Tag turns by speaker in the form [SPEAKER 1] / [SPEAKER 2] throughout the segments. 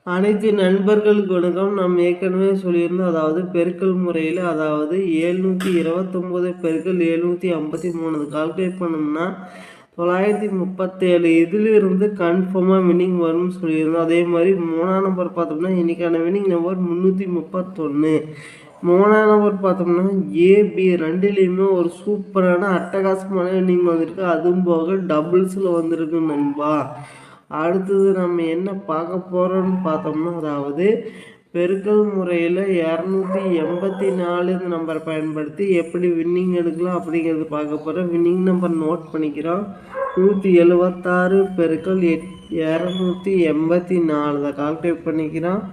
[SPEAKER 1] அனைத்து நண்பர்களுக்கு வணக்கம். நாம் ஏற்கனவே சொல்லியிருந்தோம், அதாவது பெருக்கல் முறையில், அதாவது 729 பெருக்கல் 753 கால்குலேட் பண்ணோம்னா 937 இதிலிருந்து கன்ஃபார்மாக வின்னிங் வரும்னு சொல்லியிருந்தோம். அதே மாதிரி 3ஆம் நம்பர் பார்த்தோம்னா இன்றைக்கான வின்னிங் நம்பர் 331. 3ஆம் நம்பர் பார்த்தோம்னா ஏபி ரெண்டுலேயுமே ஒரு சூப்பரான அட்டகாசமான வின்னிங் வந்திருக்கு. அதுவும் போக டபுள்ஸில் வந்திருக்கு நண்பா. அடுத்தது நம்ம என்ன பார்க்க போகிறோம்னு பார்த்தோம்னா, அதாவது பெருக்கல் முறையில் 284 இந்த நம்பரை பயன்படுத்தி எப்படி வின்னிங் எடுக்கலாம் அப்படிங்கிறது பார்க்க போகிறோம். வின்னிங் நம்பர் நோட் பண்ணிக்கிறோம். 176 பெருக்கல் 284 இதை கால்குலேட் பண்ணிக்கிறோம்.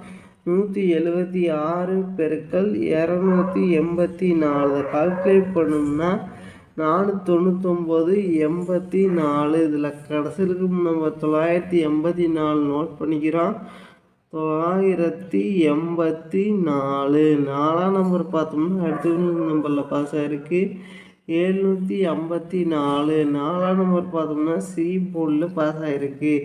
[SPEAKER 1] 176 பெருக்கல் 284 இதை கால்குலேட் பண்ணோம்னா 499 84. இதில் கடைசிக்கு நம்ம 984 நோட் பண்ணிக்கிறோம். 984 4ஆம் நம்பர் பார்த்தோம்னா அடுத்த நம்பரில் பாஸ் ஆகிருக்கு. 754 4ஆம் நம்பர் பார்த்தோம்னா சி போர்டில் பாஸ் ஆகிருக்கு.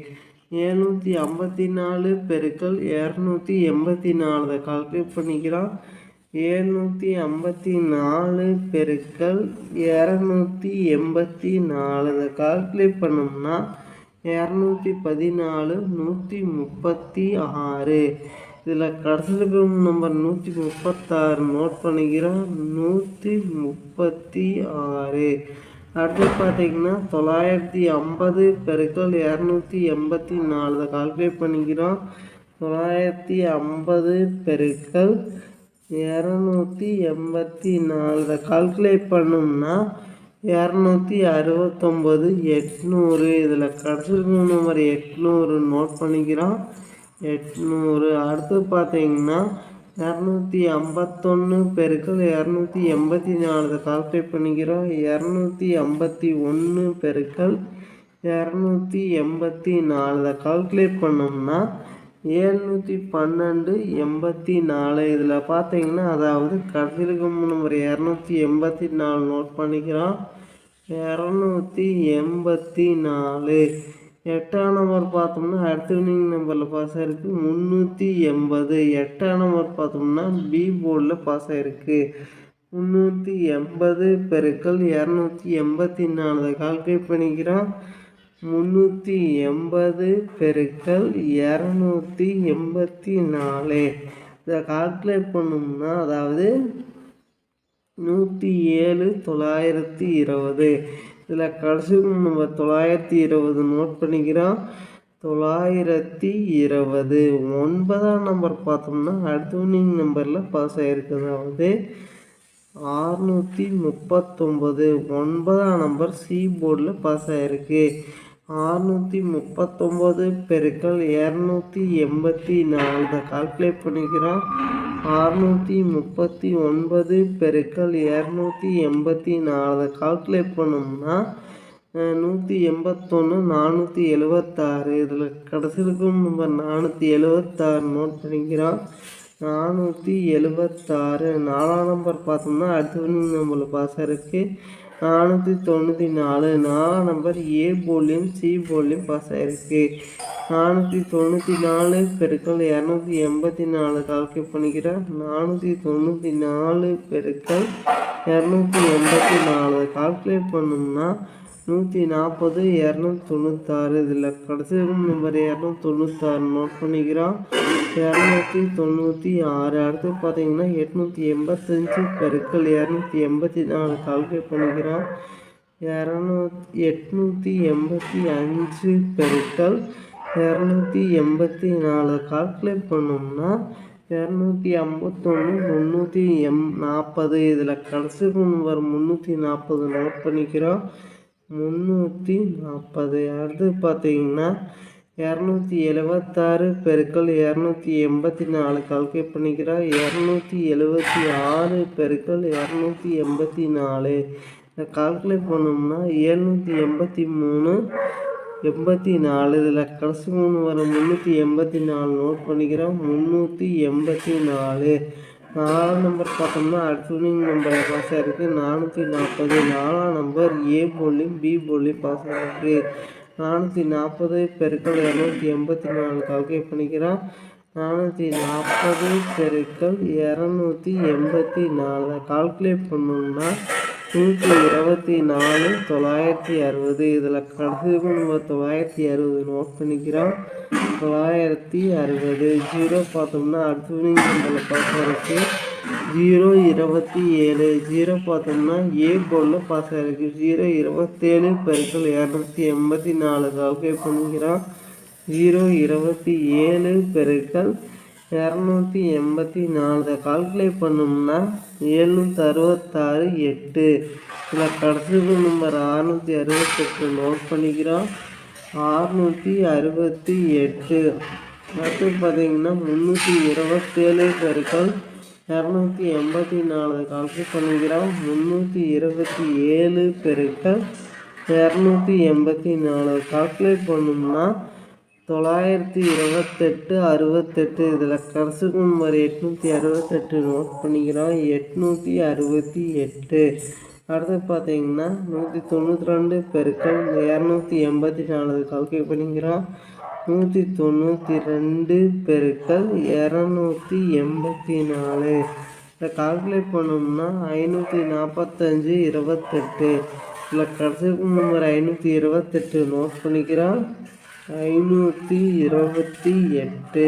[SPEAKER 1] 754 பெருக்கல் 284 கால்குலேட் பண்ணிக்கிறோம். 754 பெருக்கல் 284 இதை கால்குலேட் பண்ணோம்னா 214 136. இதில் கடைசியில் நம்பர் 136 நோட் பண்ணிக்கிறோம். 136. அடுத்து பார்த்தீங்கன்னா 950 பெருக்கல் 284 இதை கால்குலேட் பண்ணிக்கிறோம். 950 பெருக்கல் 284 இதை கால்குலேட் பண்ணோம்னா 269 800. இதில் கடைசி நம்பர் 800 நோட் பண்ணிக்கிறோம். 800. அடுத்து பார்த்தீங்கன்னா 251 பெருக்கல் 284 இதை கால்குலேட் பண்ணிக்கிறோம். 251 பெருக்கல் 284 இதை கால்குலேட் பண்ணோம்னா 712 84. இதில் பார்த்தீங்கன்னா அதாவது கடைசிக்கு நம்பர் 284 நோட் பண்ணிக்கிறோம். 284. 8ஆம் நம்பர் பார்த்தோம்னா அடுத்த வின்னிங் நம்பரில் பாஸ் ஆகிருக்கு. 380. 8ஆம் நம்பர் பார்த்தோம்னா பி போர்டில் பாஸ் ஆகிருக்கு. 380 பெருக்கல் 284 கால்குலேட் பண்ணிக்கிறோம். 380 பெருக்கல் 284 இதை கால்குலேட் பண்ணோம்னா அதாவது 107 920. இதில் கடைசி நம்ம 920 நோட் பண்ணிக்கிறோம். 920. 9ஆம் நம்பர் பார்த்தோம்னா அடுத்த வின்னிங் நம்பரில் பாஸ் ஆகிருக்கு. அதாவது 639. 9ஆம் நம்பர் சி போர்டில் பாஸ் ஆகிருக்கு. 639 பெருக்கல் 284 இதை கால்குலேட் பண்ணிக்கிறோம். 639 பெருக்கல் 284 இதை கால்குலேட் பண்ணோம்னா 181 476. இதில் கடைசிக்கும் நம்ம 476 நோட் பண்ணிக்கிறோம். 476. 4ஆம் நம்பர் பார்த்தோம்னா அடுத்த வின்னிங் நம்பரில் பாஸ் ஆகிருக்கு. 494. 4ஆம் நம்பர் ஏ போர்ட்லேயும் சி போர்ட்லேயும் பாஸ் ஆகிருக்கு. 494 பெருக்கல் 284 கால்குலேட் பண்ணிக்கிறேன். 494 பெருக்கல் 284 கால்குலேட் பண்ணோம்னா 140 296. இதில் கடைசி நம்பர் 296 நோட் பண்ணிக்கிறோம். 296. அடுத்து பார்த்தீங்கன்னா 885 பெருக்கல் 284 கால்குலேட் பண்ணிக்கிறோம். 885 பெருக்கல் 284 கால்குலேட் பண்ணோம்னா 251 340. இதில் கடைசி நம்பர் 340 நோட் பண்ணிக்கிறோம். 340. அடுத்து பார்த்தீங்கன்னா 276 பெருக்கல் 284 கால்குலேட் பண்ணிக்கிறோம். 276 பெருக்கல் 284 இதை கால்குலேட் பண்ணோம்னா 783 84. இதில் கடைசி வர 384 நோட் பண்ணிக்கிறோம். 384. 4ஆம் நம்பர் பார்த்தோம்னா அடுத்த வின்னிங் நம்பரில் பாஸ் ஆகிருக்கு. 440. 4ஆம் நம்பர் ஏ போர்ட்லேயும் பி போர்ட்லேயும் பாஸ் ஆகிருக்கு. 440 பெருக்கல் 284 கால்குலேட் பண்ணிக்கிறோம். 440 பெருக்கல் 284 கால்குலேட் பண்ணோம்னா 124 960. இதில் கடைசி நம்ம 960 நோட் பண்ணிக்கிறோம். 960 ஜீரோ பார்த்தோம்னா அடுத்த நம்பரில் பாஸ் ஆகிருக்கு. 027 ஜீரோ பார்த்தோம்னா ஏ போர்டில் பாஸ் ஆகிருக்கு. 027 பெருக்கல் 284 கால்குலேட் பண்ணிக்கிறோம். 027 பெருக்கல் 284 கால்குலேட் பண்ணோம்னா 766 8. இதில் கடைசி நம்பர் 668 நோட் பண்ணிக்கிறோம். 668 அடுத்து பார்த்தீங்கன்னா 327 பெருக்கல் 284 கால்குலேட் பண்ணிக்கிறோம். 327 பெருக்கல் 284 கால்குலேட் பண்ணோம்னா 928 68. இதில் கடைசி நம்பர் 868 நோட் பண்ணிக்கிறோம். 868 அடுத்து பார்த்தீங்கன்னா 192 பெருக்கல் 284 கால்குலேட் பண்ணிக்கிறோம். 192 பெருக்கல் 284 இதை கால்குலேட் பண்ணோம்னா 545 28. இதில் கடைசி நம்பர் 528 நோட் பண்ணிக்கிறோம். 528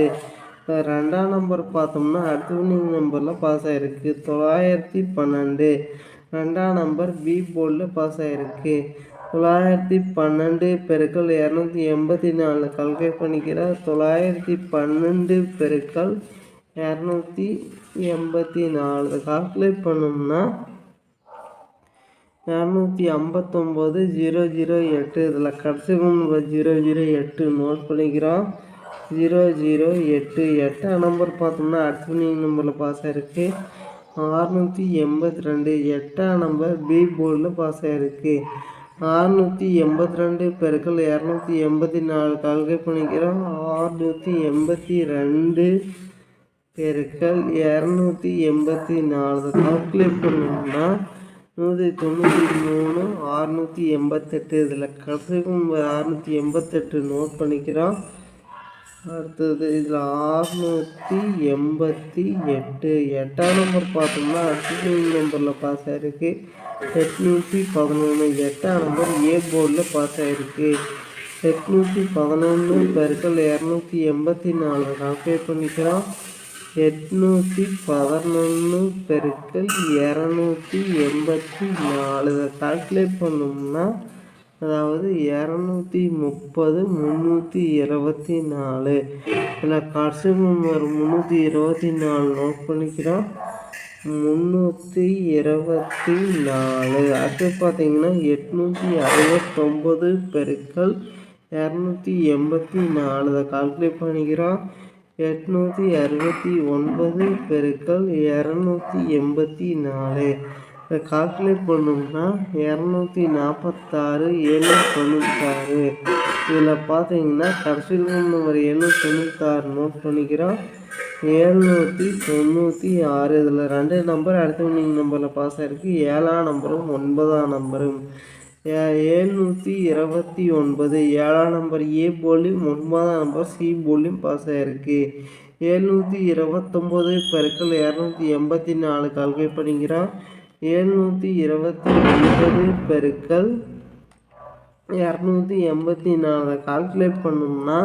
[SPEAKER 1] இப்போ ரெண்டாம் நம்பர் பார்த்தோம்னா அடுத்த நம்பரில் பாஸ் ஆகிருக்கு. 912 ரெண்டாம் நம்பர் பி போர்டில் பாஸ் ஆகிருக்கு. 912 பெருக்கல் 284 கால்குலேட் பண்ணிக்கிறோம். 912 பெருக்கல் 284 கால்குலேட் பண்ணோம்னா 259 008. இதில் கடைசி நம்பர் 008 நோட் பண்ணிக்கிறோம். 008 எட்டாம் நம்பர் பார்த்தோம்னா அடுத்த நம்பரில் பாஸ் ஆகிருக்கு. 682 எட்டாம் நம்பர் பி போர்டில் பாஸ் ஆகிருக்கு. 682 பெருக்கல் 284 கால்குலேட் பண்ணிக்கிறோம். 682 பெருக்கல் 284 கால்குலேட் பண்ணோம்னா 193 688. இதில் கடைசி 688 நோட் பண்ணிக்கிறோம். அடுத்தது இதில் 688 எட்டாம் நம்பர் பார்த்தோம்னா அடுத்த நம்பரில் பாஸ் ஆகிருக்கு. 811 எட்டாம் நம்பர் ஏ போர்டில் பாஸ் ஆகிருக்கு. 811 பெருக்கல் 284 கால்குலேட் பண்ணிக்கிறோம். 811 பெருக்கல் 284 இதை கால்குலேட் பண்ணோம்னா அதாவது 230 324. இதில் கடைசி நம்பர் 324 நோட் பண்ணிக்கிறோம். 324 அடுத்து பார்த்தீங்கன்னா 869 பெருக்கல் 284 இதை கால்குலேட் பண்ணிக்கிறோம். 869 பெருக்கல் 284 இதை கால்குலேட் பண்ணோம்னா 246 796. இதில் பார்த்தீங்கன்னா கடைசி நம்பர் 796 நோட் பண்ணிக்கிறோம். 796 இதில் ரெண்டு நம்பர் அடுத்த நம்பரில் பாஸ் ஆகிருக்கு. 7ஆம் நம்பரும் 9ஆம் நம்பரும். 729 7ஆம் நம்பர் ஏ போர்ட்லையும் 9ஆம் நம்பர் சி போர்ட்லையும் பாஸ் ஆகிருக்கு. 729 பெருக்கல் 284 கால்குலேட் பண்ணிக்கிறோம். 729 பெருக்கல் 284 கால்குலேட் பண்ணோம்னா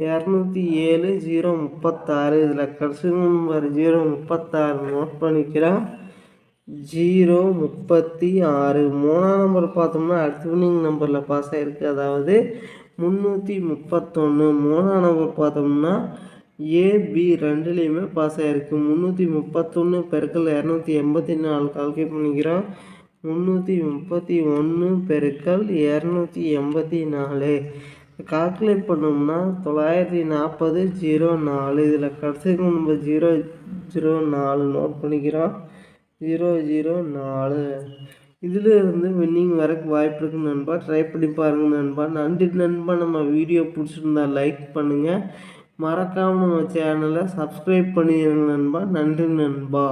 [SPEAKER 1] 207 036. இதில் கடைசி நம்பர் 036 நோட் பண்ணிக்கிறோம். 036 மூணாம் நம்பர் பார்த்தோம்னா அடுத்த நம்பரில் பாஸ் ஆகிருக்கு. அதாவது 331 மூணாம் நம்பர் பார்த்தோம்னா ஏபி ரெண்டுலேயுமே பாஸ் ஆகிருக்கு. 331 பெருக்கல் 284 கால்குலேட் பண்ணிக்கிறோம். 331 பெருக்கல் 284 கால்குலேட் பண்ணோம்னா 940 04. இதில் கடைசி நம்பர் 004 நோட் பண்ணிக்கிறோம். 004 இதில் இருந்து வின்னிங் வரக்கு வாய்ப்பு இருக்குது நண்பா. ட்ரை பண்ணி பாருங்கள் நண்பா. நன்றி நண்பா. நம்ம வீடியோ பிடிச்சிருந்தா லைக் பண்ணுங்கள். மறக்காமல் நம்ம சேனலை சப்ஸ்கிரைப் பண்ணிடுங்க நண்பா. நன்றி நண்பா.